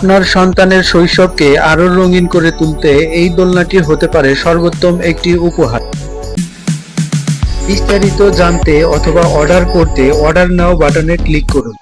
আপনার সন্তানের শৈশবকে আরো রঙিন করে তুলতে এই দোলনাটি হতে পারে সর্বোত্তম একটি উপহার। বিস্তারিত জানতে অথবা অর্ডার করতে অর্ডার নাও বাটনে ক্লিক করুন।